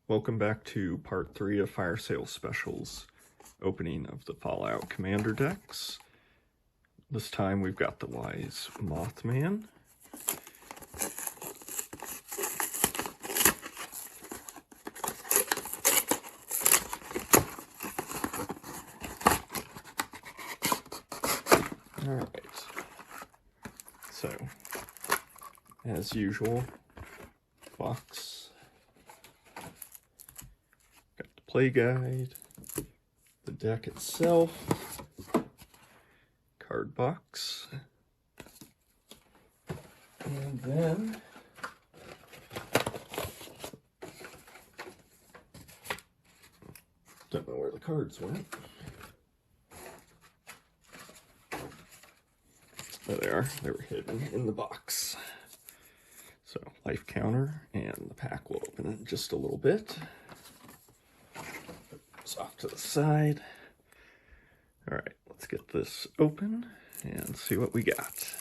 Welcome back to part 3 of Fire Sale Specials, opening of the Fallout Commander decks. This time we've got the Wise Mothman. Alright, so as usual, box, got the play guide, the deck itself, card box, and then don't know where the cards went. There they are. They were hidden in the box. So, life counter, and the pack will open in just a little bit. It's off to the side. Alright, let's get this open and see what we got.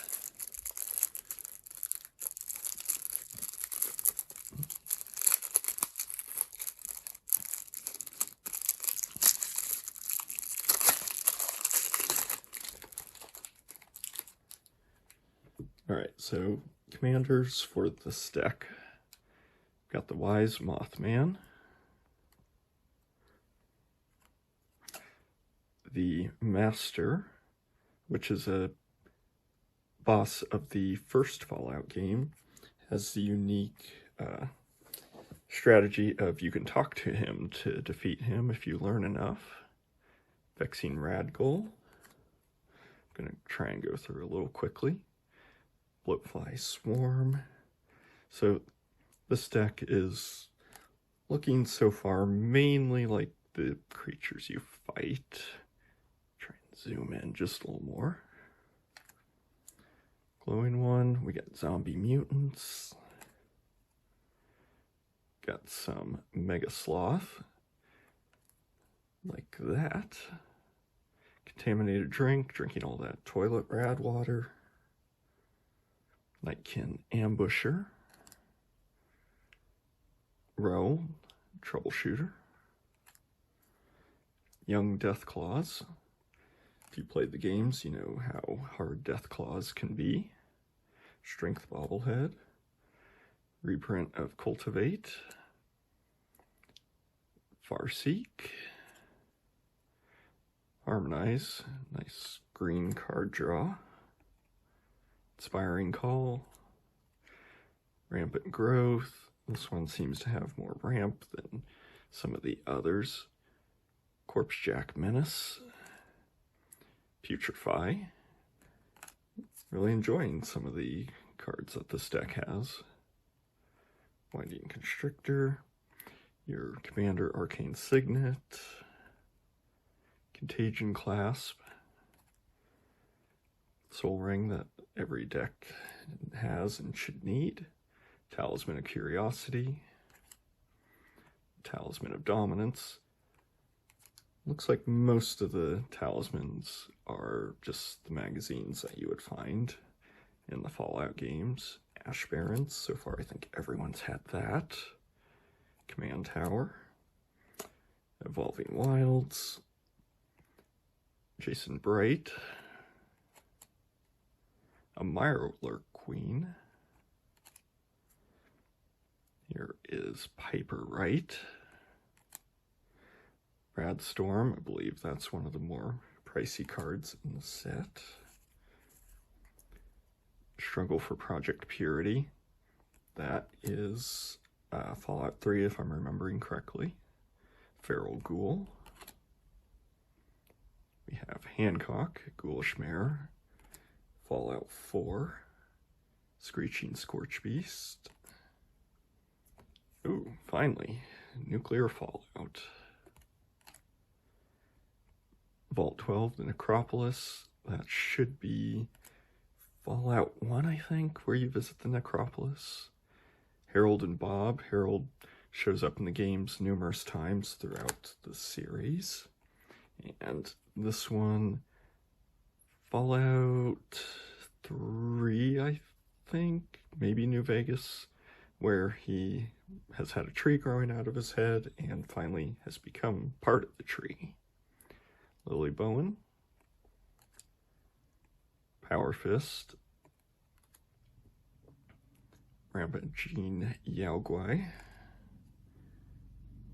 Alright, so commanders for this deck. Got the Wise Mothman, the Master, which is a boss of the first Fallout game, has the unique strategy of you can talk to him to defeat him if you learn enough. Vexing Radgul. I'm going to try and go through a little quickly. Bloatfly Swarm. So this deck is looking so far mainly like the creatures you fight. Try and zoom in just a little more. Glowing one, we got zombie mutants. Got some Mega Sloth, like that. Contaminated drink, drinking all that toilet rad water. Nightkin Ambusher. Row, Troubleshooter. Young Deathclaws. If you played the games, you know how hard Deathclaws can be. Strength Bobblehead. Reprint of Cultivate. Farseek. Harmonize, nice green card draw. Inspiring Call. Rampant Growth. This one seems to have more ramp than some of the others. Corpsejack Menace. Putrefy. Really enjoying some of the cards that this deck has. Winding Constrictor. Your Commander Arcane Signet. Contagion Clasp. Soul Ring that every deck has and should need. Talisman of Curiosity. Talisman of Dominance. Looks like most of the talismans are just the magazines that you would find in the Fallout games. Ash Barrens, so far I think everyone's had that. Command Tower. Evolving Wilds. Jason Bright. A Mirelurk Queen. Here is Piper Wright. Brad Storm, I believe that's one of the more pricey cards in the set. Struggle for Project Purity. That is Fallout 3 if I'm remembering correctly. Feral Ghoul. We have Hancock, Ghoulish Mare. Fallout 4. Screeching Scorchbeast. Ooh, finally, Nuclear Fallout. Vault 12, the Necropolis. That should be Fallout 1, I think, where you visit the Necropolis. Harold and Bob. Harold shows up in the games numerous times throughout the series. And this one, Fallout 3, I think, maybe New Vegas, where he has had a tree growing out of his head and finally has become part of the tree. Lily Bowen, Power Fist, Rampant Jean Yao Guai,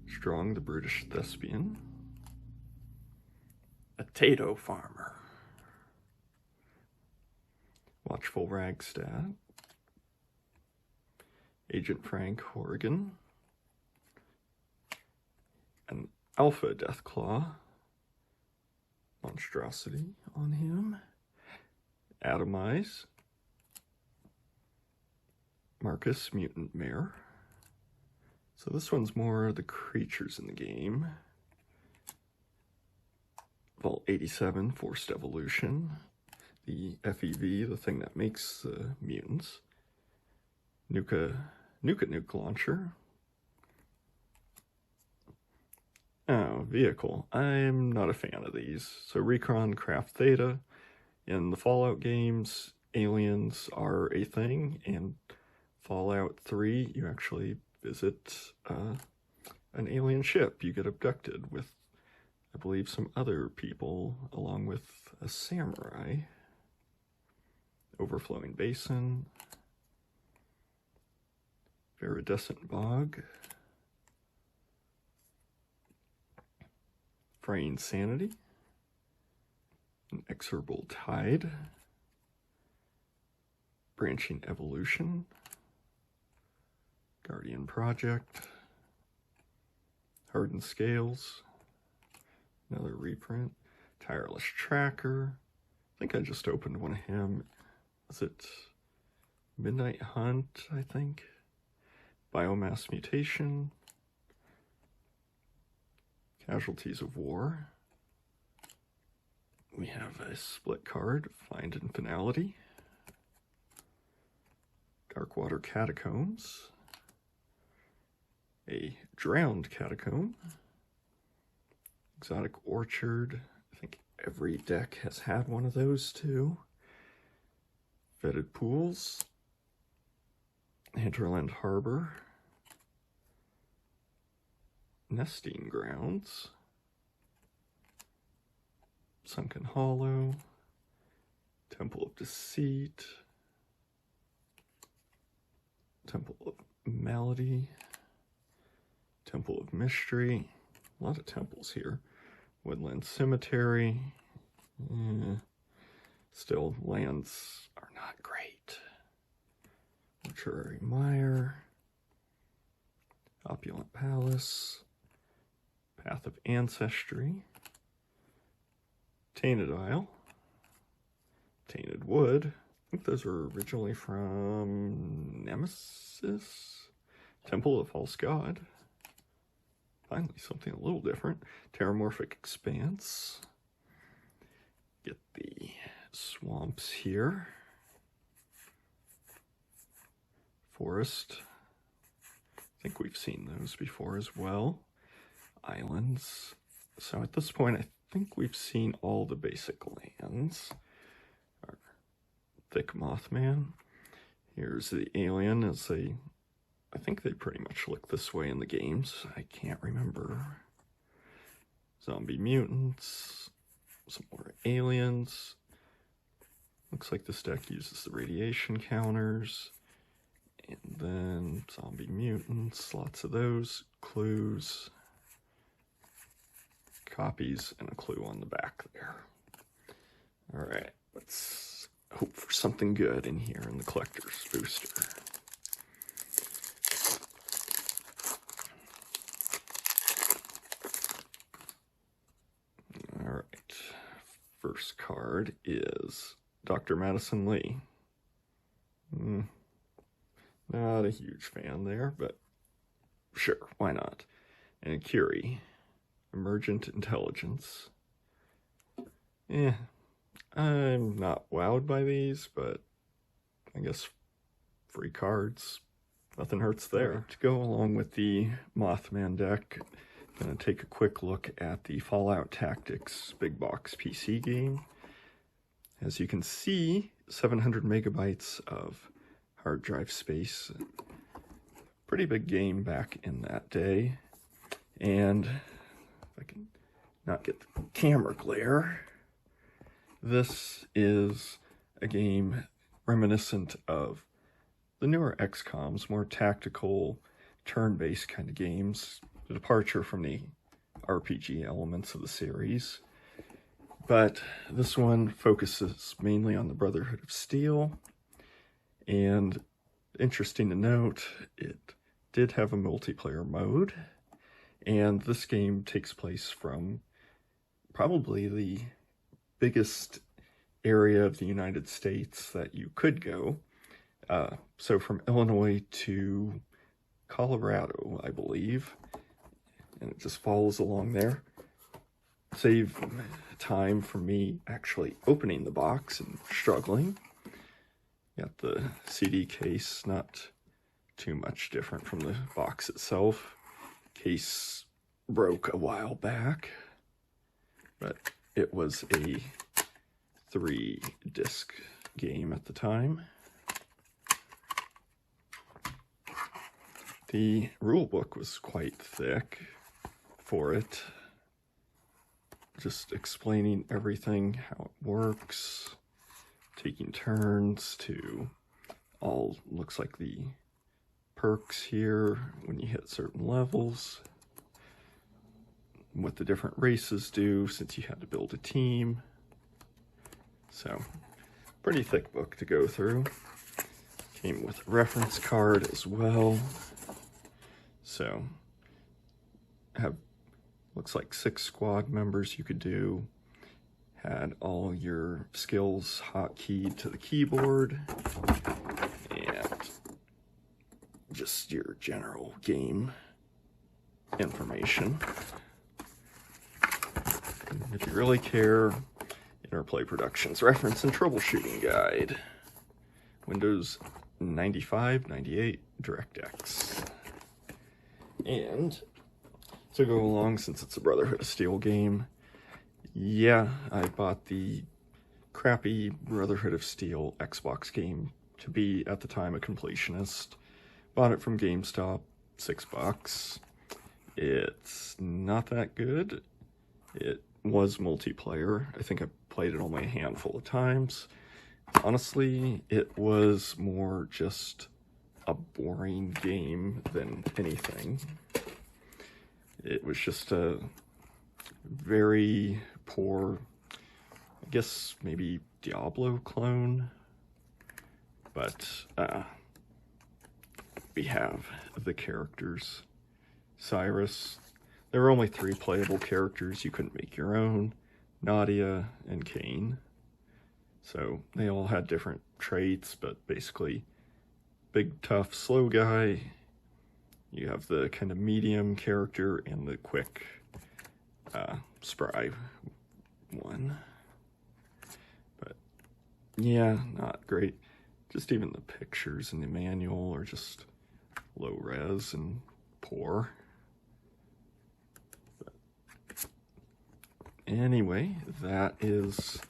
Strong the Brutish Thespian, a Tato Farmer, Watchful Ragstad, Agent Frank Horrigan, an Alpha Deathclaw, Monstrosity on him, Atomize, Marcus Mutant Mare. So this one's more the creatures in the game. Vault 87, Forced Evolution, the FEV, the thing that makes the mutants, Nuka Nuke Launcher. Oh, Vehicle. I'm not a fan of these. So Recon Craft Theta. In the Fallout games, aliens are a thing. In Fallout 3, you actually visit an alien ship. You get abducted with, I believe, some other people, along with a samurai. Overflowing Basin. Viridescent Bog. Fraying Sanity. Inexorable Tide. Branching Evolution. Guardian Project. Hardened Scales. Another reprint. Tireless Tracker. I think I just opened one of him. Is it Midnight Hunt, I think? Biomass Mutation. Casualties of War. We have a split card, Find Infinality. Darkwater Catacombs. A Drowned Catacomb. Exotic Orchard. I think every deck has had one of those too. Vetted Pools. Hinterland Harbor. Nesting Grounds. Sunken Hollow. Temple of Deceit. Temple of Malady. Temple of Mystery. A lot of temples here. Woodland Cemetery. Still, lands are not great. Mortuary Mire. Opulent Palace. Path of Ancestry. Tainted Isle. Tainted Wood. I think those were originally from Nemesis. Temple of False God. Finally, something a little different. Terramorphic Expanse. Get the swamps here. Forest. I think we've seen those before as well. Islands. So at this point, I think we've seen all the basic lands. Our thick Mothman. Here's the alien as they, I think they pretty much look this way in the games. I can't remember. Zombie mutants. Some more aliens. Looks like this deck uses the radiation counters. And then zombie mutants, lots of those. Clues. Copies and a clue on the back there. Alright, let's hope for something good in here in the collector's booster. Alright, first card is Dr. Madison Lee. Not a huge fan there, but sure, why not? And Curie. Emergent Intelligence. I'm not wowed by these, but I guess free cards, nothing hurts there. To go along with the Mothman deck, I'm going to take a quick look at the Fallout Tactics big box PC game. As you can see, 700 megabytes of hard drive space. pretty big game back in that day. And if I can not get the camera glare, this is a game reminiscent of the newer XCOMs, more tactical, turn-based kind of games, a departure from the RPG elements of the series. But this one focuses mainly on the Brotherhood of Steel, and interesting to note, it did have a multiplayer mode, and this game takes place from probably the biggest area of the United States that you could go. So from Illinois to Colorado, I believe, and it just follows along there. Save time for me actually opening the box and struggling. Got the CD case, not too much different from the box itself. Case broke a while back, but it was a 3-disc game at the time. The rule book was quite thick for it, just explaining everything, how it works, taking turns to all looks like the perks here when you hit certain levels, what the different races do since you had to build a team. So, pretty thick book to go through. Came with a reference card as well. So, looks like 6 squad members you could do. Had all your skills hotkeyed to the keyboard, and just your general game information. If you really care, Interplay Productions Reference and Troubleshooting Guide. Windows 95, 98, DirectX. And to go along, since it's a Brotherhood of Steel game, yeah, I bought the crappy Brotherhood of Steel Xbox game to be, at the time, a completionist. Bought it from GameStop, $6. It's not that good. It was multiplayer. I think I played it only a handful of times. Honestly, it was more just a boring game than anything. It was just a very poor, I guess maybe Diablo clone, but we have the characters. Cyrus, there were only 3 playable characters, you couldn't make your own, Nadia and Cain. So they all had different traits, but basically big, tough, slow guy. You have the kind of medium character and the quick, spry one. But yeah, not great. Just even the pictures in the manual are just low res and poor. But anyway, that is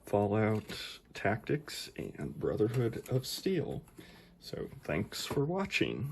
Fallout Tactics and Brotherhood of Steel. So thanks for watching.